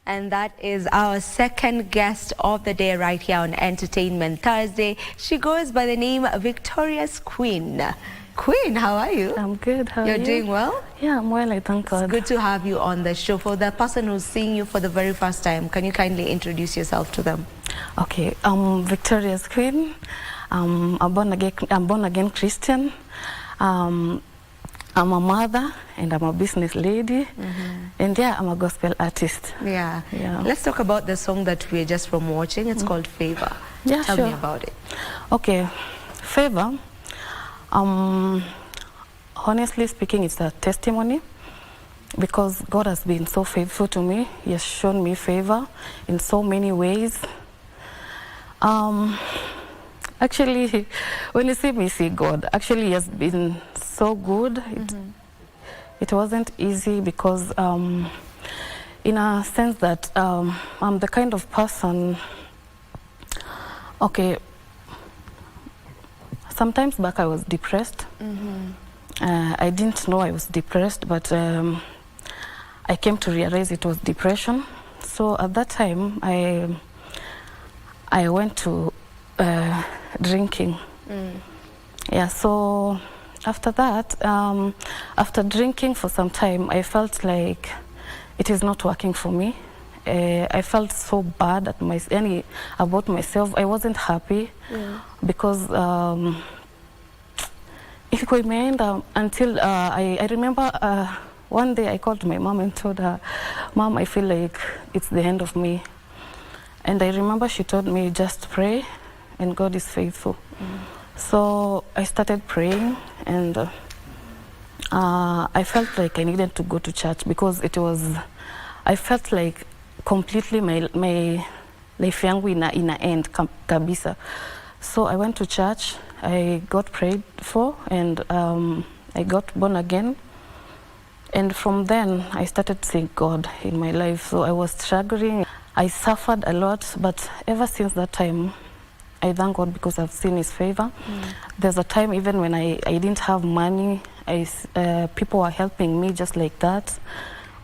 And that is our second guest of the day right here on Entertainment Thursday. She goes by the name Victoria's Queen. Queen, how are you? I'm good. How are you? You're doing well? Yeah, I'm well, I thank God. It's good to have you on the show. For the person who's seeing you for the very first time, can you kindly introduce yourself to them? Okay, I'm Victoria's Queen. I'm born again Christian. I'm a mother and I'm a business lady, and yeah, I'm a gospel artist. Yeah. Let's talk about the song that we're just from watching. It's called Favor. Yeah, Tell sure. me about it. Okay, Favor. Honestly speaking, it's a testimony because God has been so faithful to me. He has shown me favor in so many ways. Actually, when you see me see God, actually He has been so good. It wasn't easy because in a sense that I'm the kind of person, okay, sometimes back I was depressed. I didn't know I was depressed, but I came to realize it was depression. So at that time, I went to drinking. Yeah, so after that, after drinking for some time, I felt like it is not working for me. I felt so bad at about myself. I wasn't happy because it could end until I remember one day I called my mom and told her, "Mom, I feel like it's the end of me." And I remember she told me, "Just pray and God is faithful." So I started praying, and I felt like I needed to go to church because I felt like completely my life yangu ina end kabisa. So I went to church, I got prayed for, and I got born again. And from then, I started seeing God in my life. So I was struggling. I suffered a lot, but ever since that time, I thank God because I've seen His favor. There's a time even when I didn't have money, people were helping me just like that,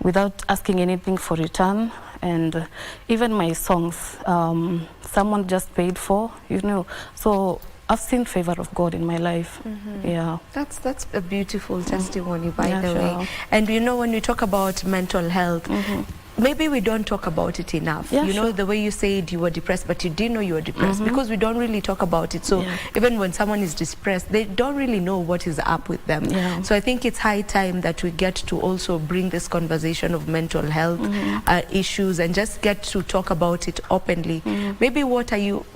without asking anything for return. And even my songs, someone just paid for, you know. So I've seen favor of God in my life. Yeah. That's a beautiful testimony, by the sure. way. And you know, when we talk about mental health, maybe we don't talk about it enough. Yeah, you know, the way you said you were depressed, but you didn't know you were depressed because we don't really talk about it. So even when someone is depressed, they don't really know what is up with them. So I think it's high time that we get to also bring this conversation of mental health issues and just get to talk about it openly. Maybe what are you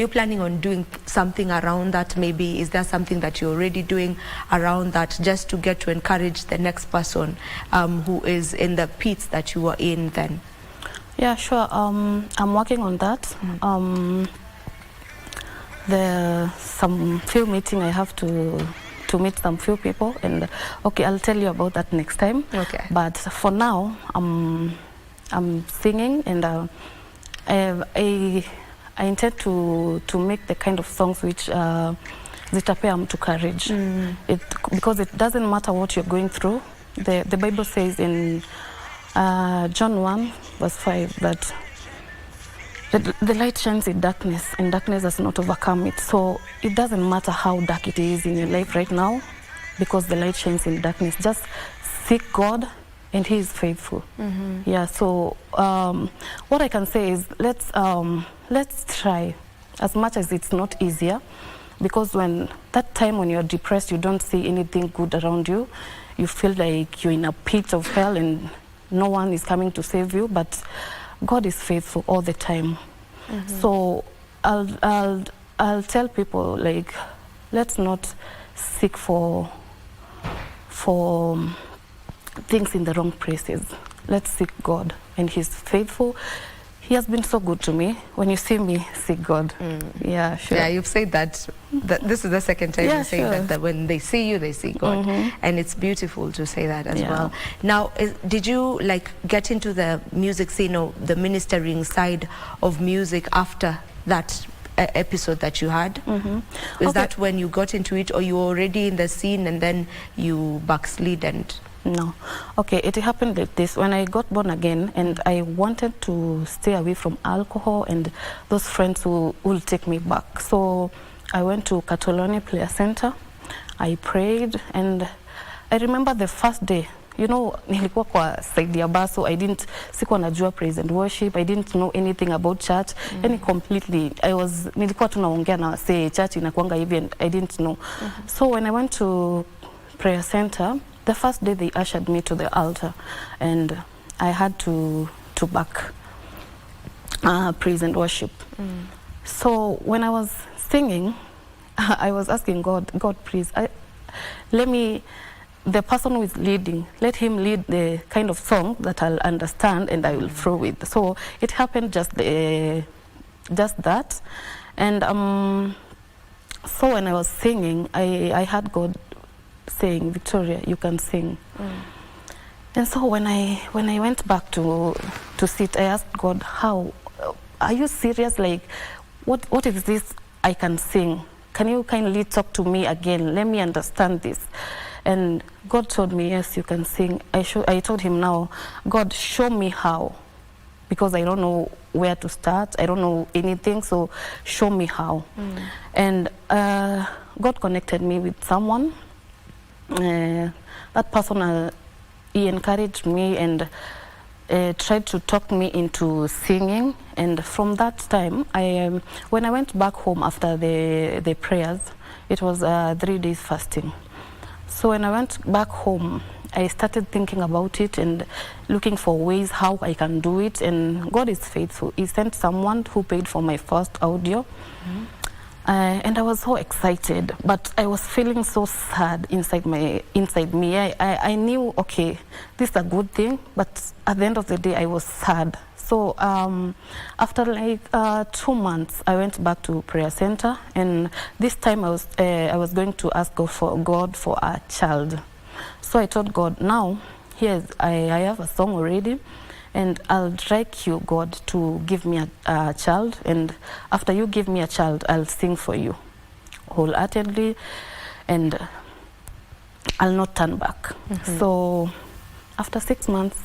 planning on doing something around that? Maybe is there something that you're already doing around that, just to get to encourage the next person who is in the pits that you were in then? Yeah, sure. I'm working on that. There some few meeting I have to meet some few people, and okay, I'll tell you about that next time. Okay. But for now, I'm singing, and I intend to make the kind of songs which zitapea mtu courage. Because it doesn't matter what you're going through. The Bible says in John 1 verse 5 that the light shines in darkness, and darkness has not overcome it. So it doesn't matter how dark it is in your life right now, because the light shines in darkness. Just seek God, and He is faithful. Yeah, so what I can say is let's try, as much as it's not easier, because when that time when you're depressed, you don't see anything good around you, you feel like you're in a pit of hell and no one is coming to save you, but God is faithful all the time. So I'll tell people, like, let's not seek for things in the wrong places. Let's seek God, and He's faithful. He has been so good to me. When you see me, seek God. Yeah, sure. Yeah, you've said that this is the second time you say that when they see you, they see God. And it's beautiful to say that as well. Now, did you like get into the music scene or the ministering side of music after that episode that you had? Is that when you got into it, or you were already in the scene and then you backslid and No. Okay, it happened like this. When I got born again and I wanted to stay away from alcohol and those friends who will take me back. So I went to Catalonia Prayer Center. I prayed and I remember the first day, you know, nilikuwa kwa side ya bus, so sikuwa najua praise and worship. I didn't know anything about church. And completely, nilikuwa tunaongea na say church inakuanga hivi and I didn't know. So when I went to prayer center, the first day they ushered me to the altar and I had to back praise and worship. So when I was singing, I was asking God, please, the person who is leading, let him lead the kind of song that I'll understand and I will flow with. So it happened just that. And so when I was singing, I heard God saying, Victoria, you can sing. And so when I went back to sit, I asked God, how, are you serious? Like, what is this I can sing? Can you kindly talk to me again? Let me understand this. And God told me, yes, you can sing. I told him now, God, show me how. Because I don't know where to start. I don't know anything, so show me how. And God connected me with someone. That person, he encouraged me and tried to talk me into singing. And from that time, when I went back home after the prayers, it was 3 days fasting. So when I went back home, I started thinking about it and looking for ways how I can do it. And God is faithful. He sent someone who paid for my first audio. And I was so excited, but I was feeling so sad inside me. I knew, okay, this is a good thing, but at the end of the day, I was sad. So after like 2 months, I went back to prayer center, and this time I was going to ask God for a child. So I told God, now I have a song already, and I'll like you, God, to give me a child, and after you give me a child, I'll sing for you wholeheartedly, and I'll not turn back. So after 6 months,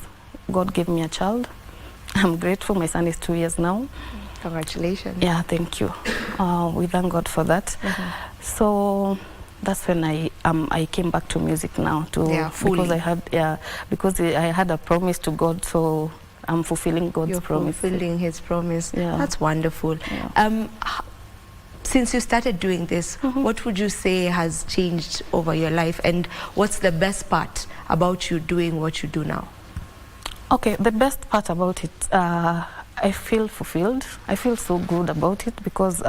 God gave me a child. I'm grateful. My son is 2 years now. Congratulations. Yeah, thank you. We thank God for that. So that's when I came back to music now because I had a promise to God, so I'm fulfilling God's promise. Fulfilling His promise. Yeah. That's wonderful. Since you started doing this, what would you say has changed over your life, and what's the best part about you doing what you do now? Okay, the best part about it, I feel fulfilled. I feel so good about it because,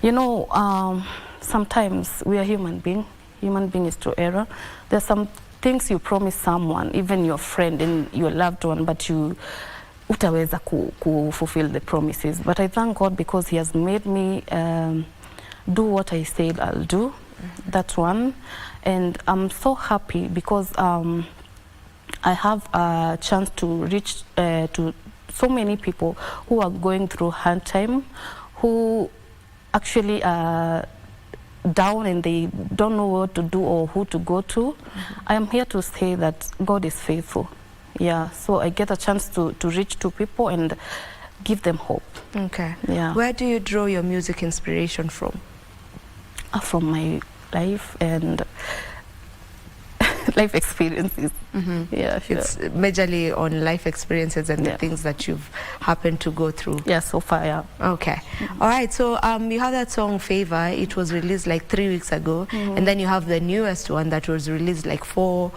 you know, sometimes we are human being. Human being is to error. There's some things you promise someone, even your friend and your loved one, but you utaweza fulfill the promises. But I thank God because He has made me do what I said I'll do. That's one. And I'm so happy because I have a chance to reach to so many people who are going through hard time, who actually are down and they don't know what to do or who to go to. I am here to say that God is faithful. Yeah, so I get a chance to reach to people and give them hope. Okay. Yeah. Where do you draw your music inspiration from? From my life and life experiences. Yeah, sure. It's majorly on life experiences and the things that you've happened to go through. Yeah, so far, yeah. Okay. All right, so you have that song Favor. It was released like 3 weeks ago, and then you have the newest one that was released like 4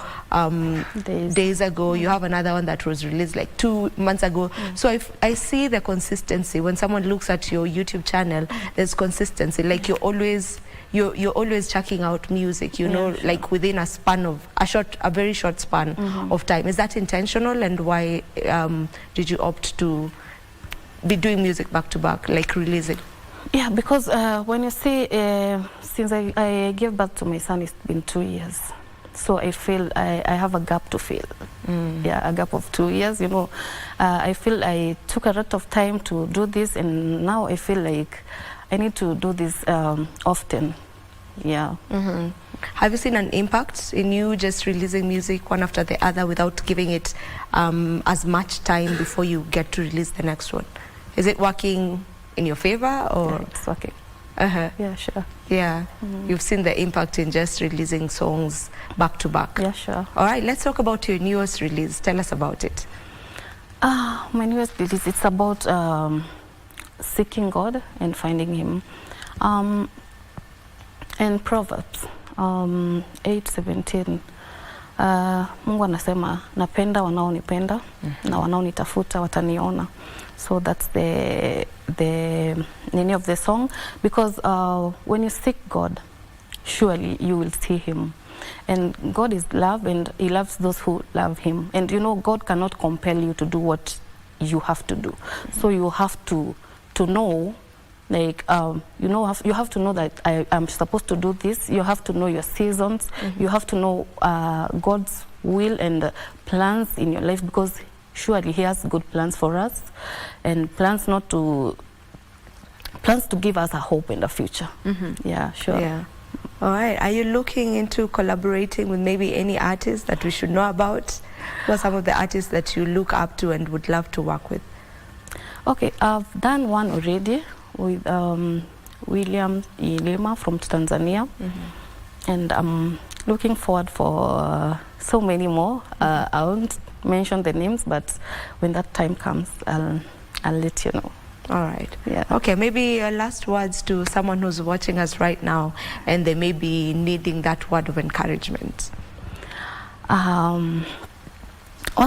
days ago. You have another one that was released like 2 months ago. So I see the consistency. When someone looks at your YouTube channel, there's consistency. Like you're always checking out music, you know, like within a span of a very short span of time. Is that intentional, and why did you opt to be doing music back to back, like releasing? Yeah, because when you see, since I gave birth to my son, it's been 2 years. So I feel I have a gap to fill. Yeah, a gap of 2 years, you know. I feel I took a lot of time to do this, and now I feel like I need to do this often. Yeah. Have you seen an impact in you just releasing music one after the other without giving it as much time before you get to release the next one? Is it working in your favor or? Yeah, it's working. Yeah, sure. Yeah, you've seen the impact in just releasing songs back to back. Yeah, sure. All right, let's talk about your newest release. Tell us about it. My newest release, it's about seeking God and finding Him. And Proverbs 8:17, Mungu anasema napenda wanaonipenda na wanaonitafuta wataniona. So that's the meaning of the song, because when you seek God, surely you will see Him. And God is love, and He loves those who love Him. And you know, God cannot compel you to do what you have to do. So you have to know, like, you know, you have to know that I'm supposed to do this. You have to know your seasons. You have to know God's will and plans in your life, because surely He has good plans for us, and plans to give us a hope in the future. Yeah, sure. Yeah. All right. Are you looking into collaborating with maybe any artists that we should know about? Who are some of the artists that you look up to and would love to work with? Okay, I've done one already with William Ilima from Tanzania, and I'm looking forward for so many more. I won't mention the names, but when that time comes, I'll let you know. All right. Yeah. Okay, maybe last words to someone who's watching us right now and they may be needing that word of encouragement. One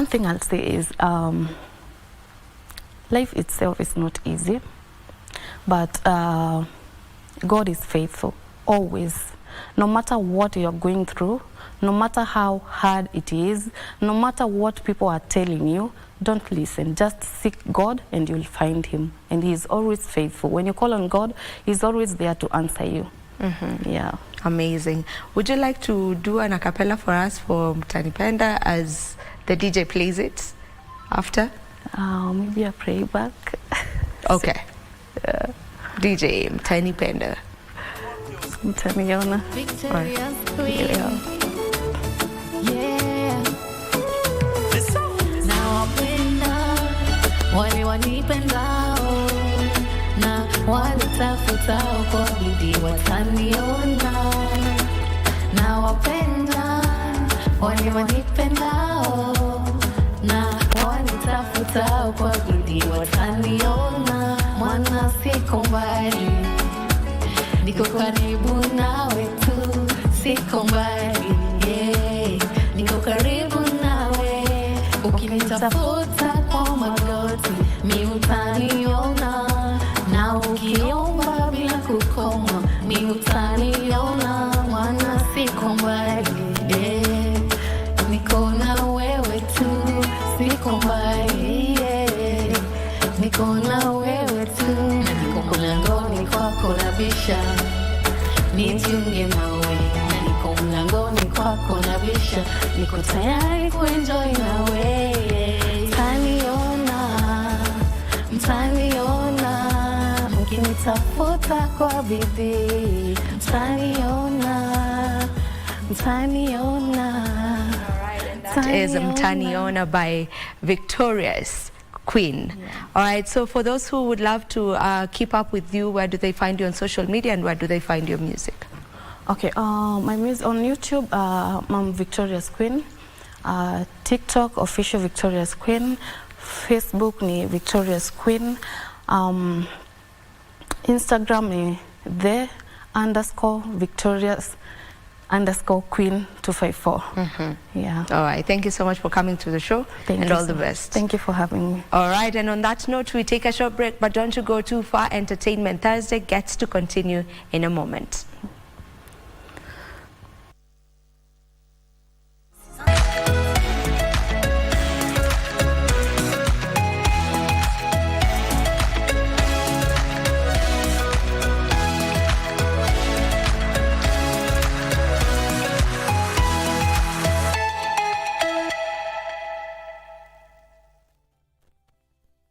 thing I'll say is life itself is not easy, but God is faithful, always. No matter what you're going through, no matter how hard it is, no matter what people are telling you, don't listen. Just seek God and you'll find Him. And He is always faithful. When you call on God, He's always there to answer you. Yeah. Amazing. Would you like to do an a cappella for us for Mtanipenda as the DJ plays it after? Maybe a playback. Okay. DJ Mtanipenda. Mtaniona. Victoria's Yeah. Yeah. Now wapenda wale wanipendao na wanitafutao kwa bidii wataniona. Na wapenda wale wanipendao na wanitafutao kwa bidii wataniona. Mwana siko mbali, niko karibu nawe tu, siko mbali, yeah. Niko karibu nawe, ukinitafuta kwa magoti, mi utaniona. Na ukiomba bila kukoma, mi utaniona. Mwana siko mbali, yeah. Niko na wewe tu, siko mbali, yeah. Niko na wewe tu, niko mlangoni kwako nabisha, nijiunge nawe. Niko mlangoni kwako nabisha, niko tayari kuenjoy nawe. Mtaniona, mkinitafuta kwa bidii. Mtaniona. That is Mtaniona by Victorious Queen. Yeah. All right, so for those who would love to keep up with you, where do they find you on social media and where do they find your music? Okay, my music on YouTube, I'm Victorious Queen. TikTok, official Victorious Queen. Facebook ni Victorious Queen. Instagram ni _Victorious_Queen 254. Yeah. All right, thank you so much for coming to the show. Thank and you all so the much. best. Thank you for having me. All right, and on that note, we take a short break, but don't you go too far. Entertainment Thursday gets to continue in a moment.